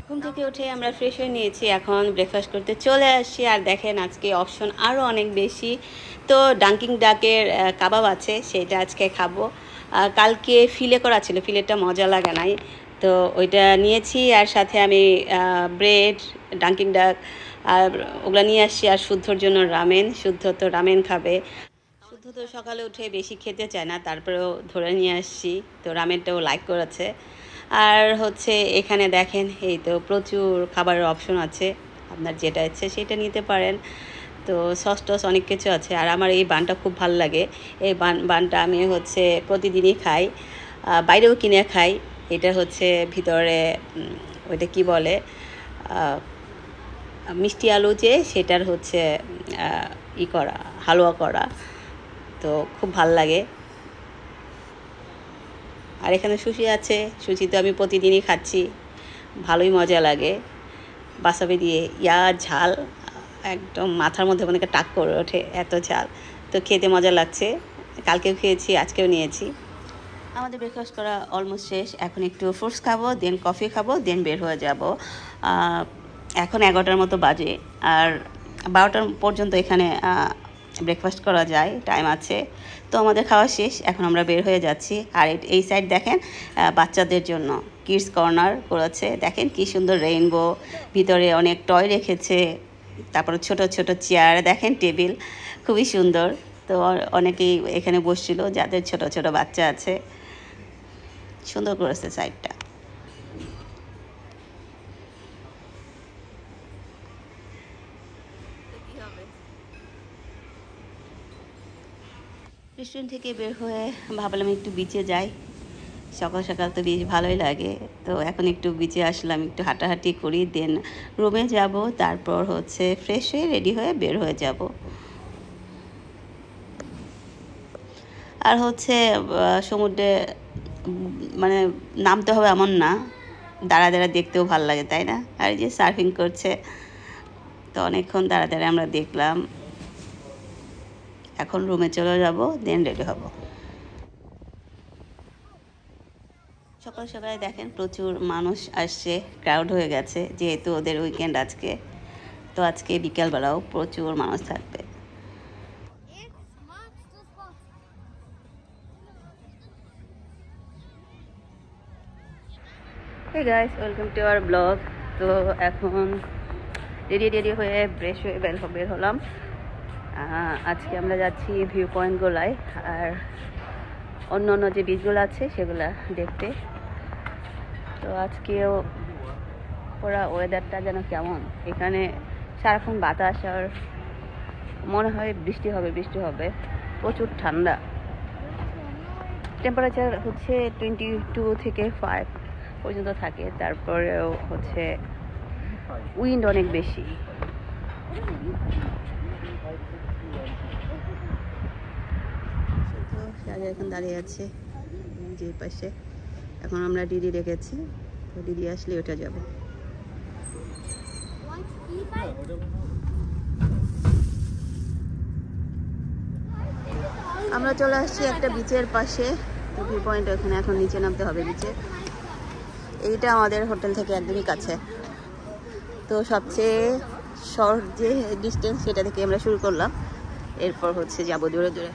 ঘুম থেকে উঠে আমরা ফ্রেশ হয়ে নিয়েছি, এখন ব্রেকফাস্ট করতে চলে আসি। আর দেখেন আজকে অপশন আরও অনেক বেশি। তো ডাঙ্কিং ডাকের কাবাব আছে, সেটা আজকে খাবো। কালকে ফিলে করা ছিল, ফিলেটটা মজা লাগে নাই, তো ওইটা নিয়েছি। আর সাথে আমি ব্রেড, ডাঙ্কিং ডাক আর ওগুলো নিয়ে আসছি। আর শুদ্ধর জন্য রামেন, শুদ্ধ তো রামেন খাবে। শুদ্ধ তো সকালে উঠে বেশি খেতে চায় না, তারপরেও ধরে নিয়ে আসছি, তো রামেনটাও লাইক করেছে। আর হচ্ছে এখানে দেখেন এই তো প্রচুর খাবারের অপশন আছে, আপনার যেটা ইচ্ছে সেটা নিতে পারেন। তো সস টস অনেক কিছু আছে। আর আমার এই বানটা খুব ভালো লাগে, এই বানটা আমি হচ্ছে প্রতিদিনই খাই, বাইরেও কিনে খাই। এটা হচ্ছে ভিতরে ওইটা কি বলে, মিষ্টি আলু যে সেটার হচ্ছে করা, হালুয়া করা, তো খুব ভাল লাগে। আর এখানে সুশি আছে, সুশি তো আমি প্রতিদিনই খাচ্ছি, ভালোই মজা লাগে। বাসাবি দিয়ে ঝাল একদম মাথার মধ্যে অনেক টাক করে ওঠে, এত ঝাল। তো খেতে মজা লাগছে, কালকেও খেয়েছি, আজকেও নিয়েছি। আমাদের ব্রেকফাস্ট করা অলমোস্ট শেষ, এখন একটু ফ্রুটস খাবো, দেন কফি খাবো, দেন বের হয়ে যাব। এখন 11টার মতো বাজে, আর 12টার পর্যন্ত এখানে ব্রেকফাস্ট করা যায়, টাইম আছে। তো আমাদের খাওয়া শেষ, এখন আমরা বের হয়ে যাচ্ছি। আর এই সাইড দেখেন বাচ্চাদের জন্য কিডস কর্নার করেছে, দেখেন কি সুন্দর রেইনবো, ভিতরে অনেক টয় রেখেছে, তারপরে ছোট ছোট চেয়ার, দেখেন টেবিল, খুবই সুন্দর। তো অনেকেই এখানে বসছিল, যাদের ছোট ছোট বাচ্চা আছে। সুন্দর করেছে সাইডটা। রেস্টুরেন্ট থেকে বের হয়ে ভাবলাম একটু বিচে যাই, সকাল সকাল তো বেশ ভালোই লাগে। তো এখন একটু বিচে আসলাম, একটু হাঁটাহাঁটি করি, দেন রুমে যাব, তারপর হচ্ছে ফ্রেশ হয়ে রেডি হয়ে বের হয়ে যাব। আর হচ্ছে সমুদ্রে মানে নামতে হবে এমন না, দাঁড়া দাঁড়া দেখতেও ভালো লাগে, তাই না? আর এই যে সার্ফিং করছে, তো অনেকক্ষণ দাঁড়া দাঁড়া আমরা দেখলাম। এখন রুমে চলে যাব, দেন রেডি হব। সকাল সকালে দেখেন প্রচুর মানুষ আসছে, ক্রাউড হয়ে গেছে, যেহেতু ওদের উইকেন্ড আজকে। তো আজকে বিকালবেলাও প্রচুর মানুষ থাকবে। Hey guys, welcome to our blog. তো এখন রেডি হয়ে ফ্রেশ হয়ে বের হলাম। আজকে আমরা যাচ্ছি ভিউ পয়েন্টগুলায়, আর অন্য অন্য যে বীচগুলো আছে সেগুলা দেখতে। তো আজকেও ওরা ওয়েদারটা যেন কেমন, এখানে সারাক্ষণ বাতাস, আর মনে হয় বৃষ্টি হবে, প্রচুর ঠান্ডা। টেম্পারেচার হচ্ছে 22 থেকে 5 পর্যন্ত থাকে, তারপরেও হচ্ছে উইন্ড অনেক বেশি। এখন দাঁড়িয়ে আছে যে পাশে, এখন আমরা দিদি রেখেছি, তো দিদি আসলে ওটা যাব। আমরা চলে আসছি একটা বিচের পাশে, ভিউ পয়েন্ট, ওখানে এখন নিচে নামতে হবে বিচে। এইটা আমাদের হোটেল থেকে একদমই কাছে, তো সবচেয়ে শর্ট যে ডিস্টেন্স সেটা থেকে আমরা শুরু করলাম, এরপর হচ্ছে যাব দূরে দূরে।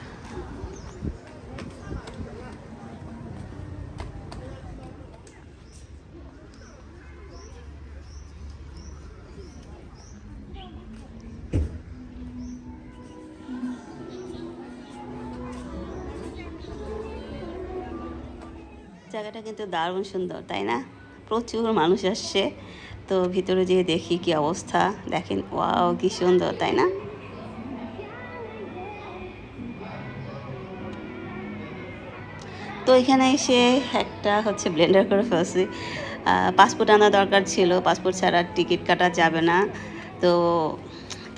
জায়গাটা কিন্তু দারুণ সুন্দর, তাই না? প্রচুর মানুষ আসছে। তো ভিতরে যেয়ে দেখি কি অবস্থা, দেখেন ওয়াও কি সুন্দর, তাই না? তো এখানে এসে একটা হচ্ছে ব্লেন্ডার করে ফেলছি। পাসপোর্ট আনা দরকার ছিল, পাসপোর্ট ছাড়া টিকিট কাটা যাবে না। তো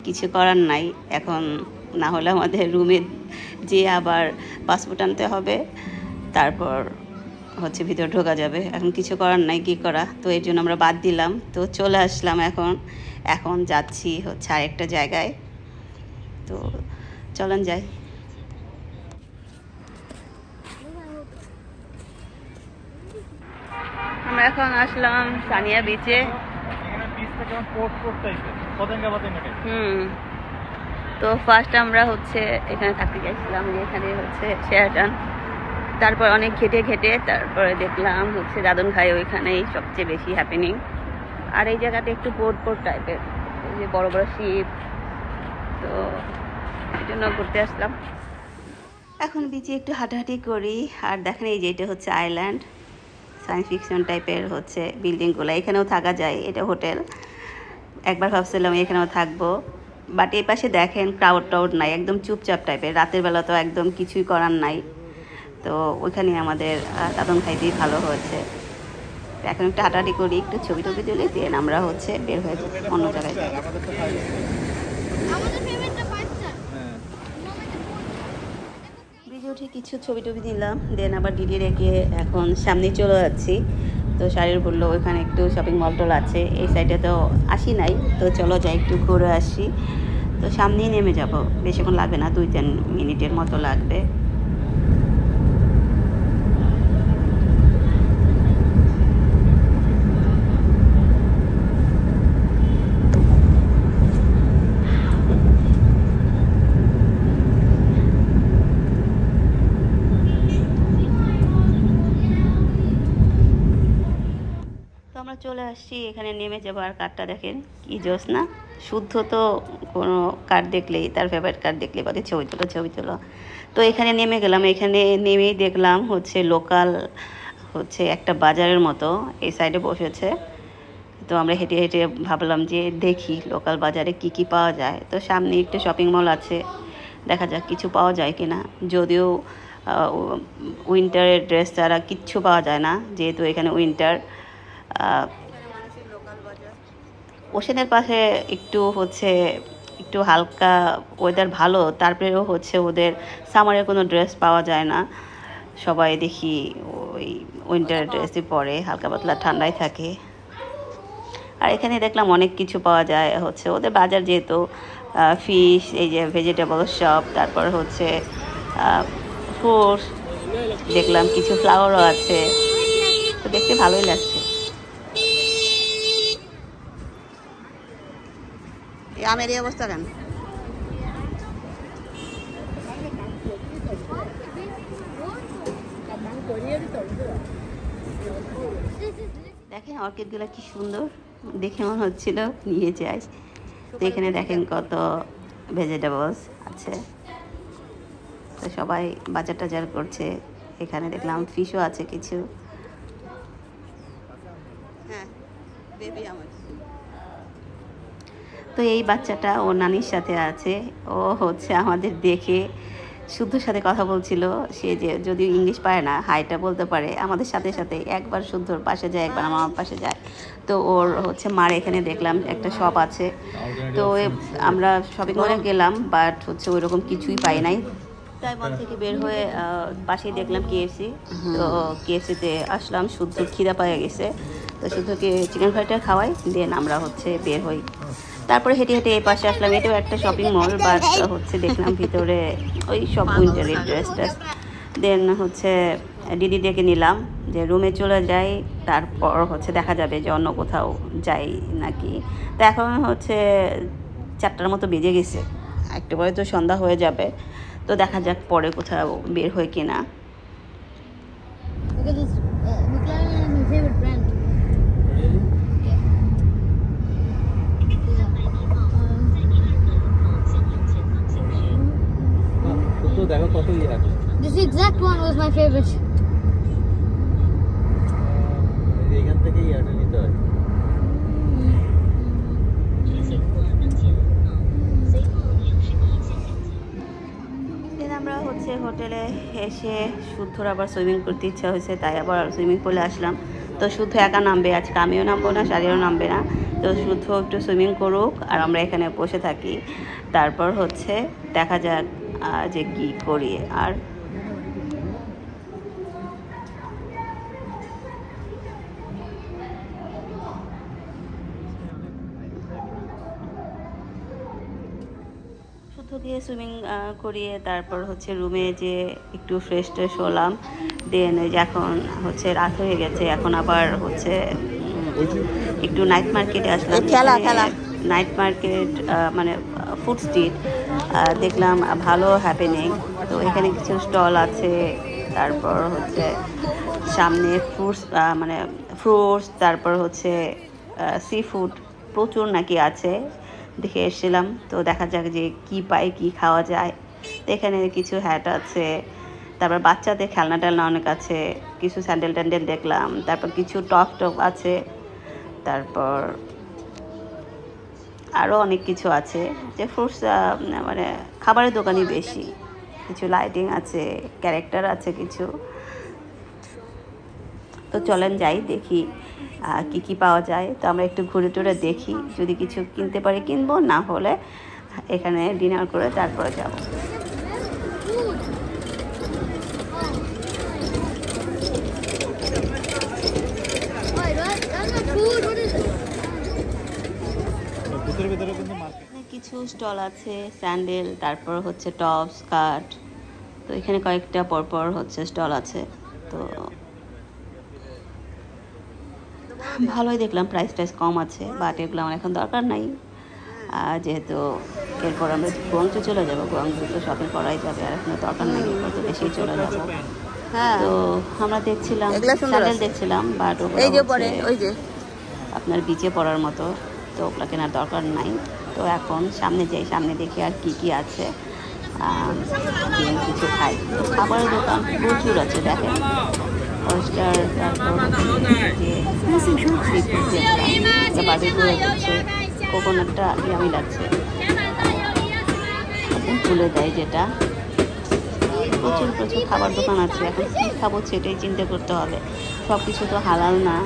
কিছু করার নাই, এখন না হলে আমাদের রুমে যেয়ে আবার পাসপোর্ট আনতে হবে, তারপর হচ্ছে ভিতরে ঢোকা যাবে। এখন কিছু করার নাই, কি করা। তো এর জন্য আমরা বাদ দিলাম, তো চলে আসলাম। এখন যাচ্ছি হচ্ছে আরেকটা জায়গায়। তো চলেন যাই। আমরা এখন আসলাম সানিয়া বিচে। তো ফার্স্ট আমরা হচ্ছে এখানে থাকতে গেছিলাম, এখানে হচ্ছে শেরাটন। তারপর অনেক ঘেটে তারপরে দেখলাম হচ্ছে দাদনখাই, ওইখানেই সবচেয়ে বেশি হ্যাপেনিং। আর এই জায়গাটা একটু পোর্ট টাইপের, এই যে বড় বড় শিপ, তো এই জন্য ঘুরতে আসলাম। এখন বিচে একটু হাঁটাহাঁটি করি। আর দেখেন এই যে এটা হচ্ছে আইল্যান্ড, সায়েন্স ফিকশন টাইপের হচ্ছে বিল্ডিংগুলো। এখানেও থাকা যায়, এটা হোটেল। একবার ভাবছিলাম এখানেও থাকবো, বাট এই পাশে দেখেন ক্রাউড নাই, একদম চুপচাপ টাইপের। রাতের বেলা তো একদম কিছুই করার নাই, তো ওইখানে আমাদের দাদনখাইতেই ভালো হয়েছে। এখন একটু হাঁটাহাঁটি করি, একটু ছবি টবি তুলে দিয়ে আমরা হচ্ছে বের হয়ে অন্য জায়গায় যাই। ব্রিজে উঠে কিছু ছবি টবি নিলাম, দেন আবার দিদি রেখে এখন সামনে চলে যাচ্ছি। তো শাড়ির বললো ওইখানে একটু শপিং মল টল আছে, এই সাইডে তো আসি নাই, তো চলো যাই একটু ঘুরে আসি। তো সামনেই নেমে যাব, বেশিক্ষণ লাগবে না, 2-3 মিনিটের মতো লাগবে। চলে আসছি, এখানে নেমে যাবো। আর কার্ডটা দেখেন কি জোস না, শুদ্ধ। তো কোনো কার্ড দেখলেই, তার ফেভারিট কার্ড দেখলে বলে ছবি তোলো। তো এখানে নেমে গেলাম। এখানে নেমেই দেখলাম হচ্ছে লোকাল হচ্ছে একটা বাজারের মতো এই সাইডে বসেছে। তো আমরা হেঁটে হেঁটে ভাবলাম যে দেখি লোকাল বাজারে কি কি পাওয়া যায়। তো সামনে একটা শপিং মল আছে, দেখা যাক কিছু পাওয়া যায় কিনা। যদিও উইন্টারের ড্রেস ছাড়া কিচ্ছু পাওয়া যায় না, যেহেতু এখানে উইন্টার। ওশেনের পাশে একটু হচ্ছে একটু হালকা ওয়েদার ভালো, তারপরেও হচ্ছে ওদের সামারের কোনো ড্রেস পাওয়া যায় না। সবাই দেখি ওই উইন্টার ড্রেসই পরে, হালকা পাতলা ঠান্ডায় থাকে। আর এখানে দেখলাম অনেক কিছু পাওয়া যায়, হচ্ছে ওদের বাজার যেহেতু ফিশ, এই যে ভেজিটেবল শপ, তারপর হচ্ছে ফ্রুটস, দেখলাম কিছু ফ্লাওয়ারও আছে, তো দেখতে ভালোই লাগছে। আমের এই অবস্থা কেন? দেখেন অর্কিডগুলো কি সুন্দর, দেখে মনে হচ্ছিল নিয়ে যাই। তো এখানে দেখেন কত ভেজিটেবলস আছে, তো সবাই বাজার টাজার করছে। এখানে দেখলাম ফিশও আছে কিছু। হ্যাঁ, বেবি আমার। তো এই বাচ্চাটা ওর নানির সাথে আছে, ও হচ্ছে আমাদের দেখে শুদ্ধর সাথে কথা বলছিল। সে যে যদিও ইংলিশ পারে না, হাইটা বলতে পারে, আমাদের সাথে সাথে একবার শুদ্ধর পাশে যায়, একবার আমার পাশে যায়। তো ওর হচ্ছে মার এখানে দেখলাম একটা শপ আছে, তো আমরা শপিং মলে গেলাম, বাট হচ্ছে ওই রকম কিছুই পাই নাই। তাই মল থেকে বের হয়ে পাশেই দেখলাম কেএফসি। তো কেএফসিতে আসলাম, শুদ্ধ খিদা পাওয়া গেছে, তো শুদ্ধকে চিকেন ফ্রাইটা খাওয়াই, দেন আমরা হচ্ছে বের হই। তারপরে হেঁটে হেঁটে এই পাশে আসলাম, এটাও একটা শপিং মল, বাট হচ্ছে দেখলাম ভিতরে ওই সব উইন্টারের ড্রেস ট্রেস। দেন হচ্ছে দিদি ডেকে নিলাম যে রুমে চলে যাই, তারপর হচ্ছে দেখা যাবে যে অন্য কোথাও যাই নাকি। তো এখন হচ্ছে 4টার মতো বেজে গেছে, একটু পরে তো সন্ধ্যা হয়ে যাবে। তো দেখা যাক পরে কোথাও বের হয় কিনা। This exact one was my favorite. হোটেলে এসে শুদ্ধর আবার সুইমিং করতে ইচ্ছা হয়েছে, তাই আবার সুইমিং পুলে আসলাম। তো শুদ্ধ একা নামবে আজকে, আমিও নামবো না, শাড়িও নামবে না। তো শুদ্ধ একটু সুইমিং করুক আর আমরা এখানে বসে থাকি, তারপর হচ্ছে দেখা যাক যে কী করি। আর শুদ্ধ দিয়ে সুইমিং করিয়ে তারপর হচ্ছে রুমে যে একটু ফ্রেশ ট্রেশ হলাম। দেন এখন হচ্ছে রাত হয়ে গেছে, এখন আবার হচ্ছে একটু নাইট মার্কেটে আসলাম। নাইট মার্কেট মানে ফুড স্ট্রিট দেখলাম ভালো হ্যাপেনিং। তো এখানে কিছু স্টল আছে, তারপর হচ্ছে সামনে ফ্রুটস, তারপর হচ্ছে সি ফুড প্রচুর নাকি আছে, দেখে এসেছিলাম। তো দেখা যাক যে কি পাই, কি খাওয়া যায়। তো এখানে কিছু হ্যাট আছে, তারপর বাচ্চাদের খেলনা টেলনা অনেক আছে, কিছু স্যান্ডেল ট্যান্ডেল দেখলাম, তারপর কিছু টপ আছে, তারপর আরও অনেক কিছু আছে। যে ফ্রুটস মানে খাবারের দোকানই বেশি, কিছু লাইটিং আছে, ক্যারেক্টার আছে কিছু। তো চলেন যাই দেখি কি কি পাওয়া যায়। তো আমরা একটু ঘুরে টুরে দেখি, যদি কিছু কিনতে পারি কিনবো, না হলে এখানে ডিনার করে তারপরে যাব। কিছু স্টল আছে স্যান্ডেল, তারপর হচ্ছে টপ স্কার্ট। তো এখানে কয়েকটা পরপর হচ্ছে স্টল আছে। তো ভালোই দেখলাম, প্রাইস কম আছে, বাট এগুলো আমার এখন দরকার নাই, যেহেতু এরপর আমরা গুয়াংজু চলে যাবো। গুয়াংজু তো শপিং করাই যাবে, আর এখন দরকার নেই, কত বেশি চলে যাবো। তো আমরা দেখছিলাম স্যান্ডেল দেখছিলাম, বাট আপনার বিচে পড়ার মতো, তো ওগুলো কেনার দরকার নাই। তো এখন সামনে যাই, সামনে দেখি আর কি কি আছে, কিছু খাই। তো খাবারের দোকান প্রচুর আছে, দেখেন oyster, তারপর হচ্ছে কোকোনাটটা ইয়ামি লাগছে, তুলে দেয় যেটা। প্রচুর খাবার দোকান আছে, এখন কী খাবো সেটাই চিন্তা করতে হবে। সব কিছু তো হালাল না,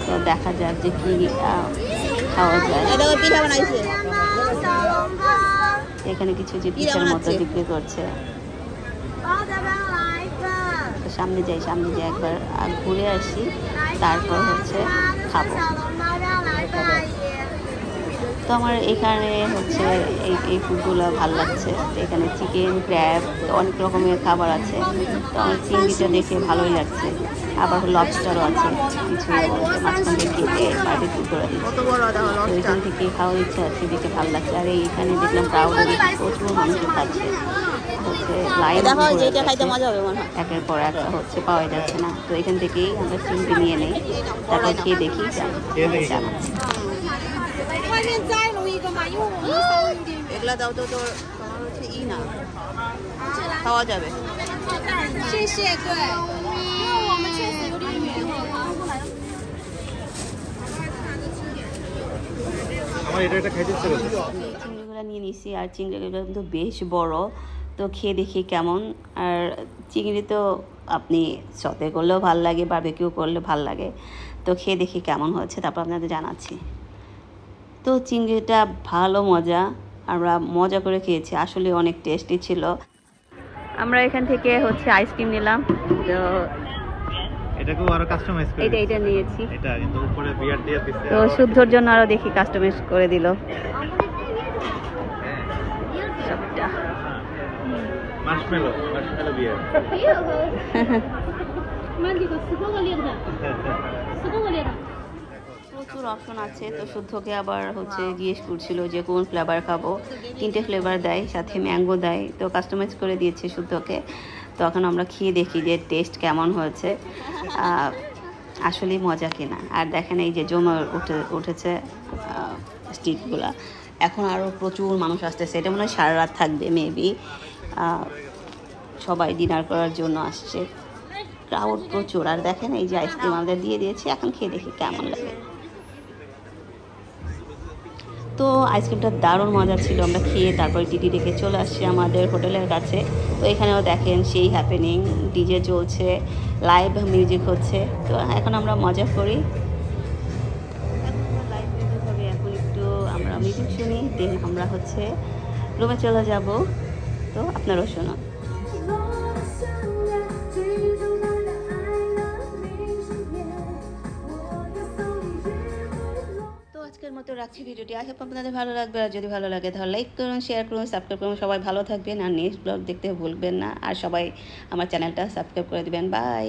তো দেখা যাক যে কী খাওয়া যায়। এখানে কিছু যে পিঠার মতো বিক্রি করছে। সামনে যাই একবার ঘুরে আসি, তারপর হচ্ছে খাবো। তো আমার এখানে হচ্ছে এই ফুডগুলো ভালো লাগছে। এখানে চিকেন, ক্র্যাব, অনেক রকমের খাবার আছে। তো আমার চিংড়িটা দেখে ভালোই লাগছে, আবার লবস্টারও আছে, কিছু মাঝখান থেকে কেটে বারবিকিউ করে দিচ্ছে। তো এখান থেকে খাওয়ার ইচ্ছা আছে, দেখে ভালো লাগছে। আর এইখানে দেখলাম ক্রাউডে প্রচুর মানুষ খাচ্ছে, হচ্ছে লাইন একের পর এক হচ্ছে পাওয়া যাচ্ছে না। তো এখান থেকেই আমরা চিংড়ি নিয়ে নেই, তারপর খেয়ে দেখি জানাচ্ছি। এগুলা দাও তো, তোমার হচ্ছে না খাওয়া যাবে। চিংড়িগুলো নিয়ে নিছি, আর চিংড়িগুলো কিন্তু বেশ বড়। তো খেয়ে দেখি কেমন। আর চিংড়ি তো আপনি সতে করলেও ভাল লাগে, বারবিকিউ করলে ভাল লাগে। তো খেয়ে দেখি কেমন হয়েছে, তারপর আপনাদের জানাচ্ছি। তো চিংড়িটা ভালো মজা, আমরা মজা করে খেয়েছি, আসলে অনেক টেস্টি ছিল। আমরা এখান থেকে হচ্ছে আইসক্রিম নিলাম, তো এটাকেও আরো কাস্টমাইজ করে এটা নিয়েছি। এটা কিন্তু উপরে বিয়ার দিয়ে দিছে, তো শুদ্ধর জন্য আরো দেখি কাস্টমাইজ করে দিল সবটা। মার্শমেলো বিয়ার। প্রচুর অপশন আছে। তো শুদ্ধকে আবার হচ্ছে জিজ্ঞেস করছিল যে কোন ফ্লেভার খাবো, 3টে ফ্লেভার দেয়, সাথে ম্যাঙ্গো দেয়। তো কাস্টমাইজ করে দিয়েছে শুদ্ধকে। তো এখন আমরা খেয়ে দেখি যে টেস্ট কেমন হয়েছে, আসলেই মজা কিনা। আর দেখেন এই যে জমে উঠেছে স্ট্রিটগুলা, এখন আরও প্রচুর মানুষ আসতেছে। এটা মনে হয় সারা রাত থাকবে মেবি, সবাই ডিনার করার জন্য আসছে, ক্রাউড প্রচুর। আর দেখেন এই যে আইসক্রিম আমাদের দিয়ে দিয়েছে, এখন খেয়ে দেখি কেমন লাগে। তো আইসক্রিমটা দারুণ মজা ছিল। আমরা খেয়ে তারপরে টিটি রেখে চলে আসছি আমাদের হোটেলের কাছে। তো এখানেও দেখেন সেই হ্যাপেনিং, ডিজে চলছে, লাইভ মিউজিক হচ্ছে। তো এখন আমরা মজা করি। লাইভ মিউজিক হবে, এখন একটু আমরা মিউজিক শুনি, দেন আমরা হচ্ছে রুমে চলে যাব। তো আপনারাও শুনুন। আজকের মতো রাখছি ভিডিওটি। আই হোপ আপনাদের ভালো লাগবে। আর যদি ভালো লাগে তাহলে লাইক করুন, শেয়ার করুন, সাবস্ক্রাইব করুন। সবাই ভালো থাকবেন আর নেক্সট ব্লগ দেখতে ভুলবেন না। আর সবাই আমার চ্যানেলটা সাবস্ক্রাইব করে দিবেন। বাই।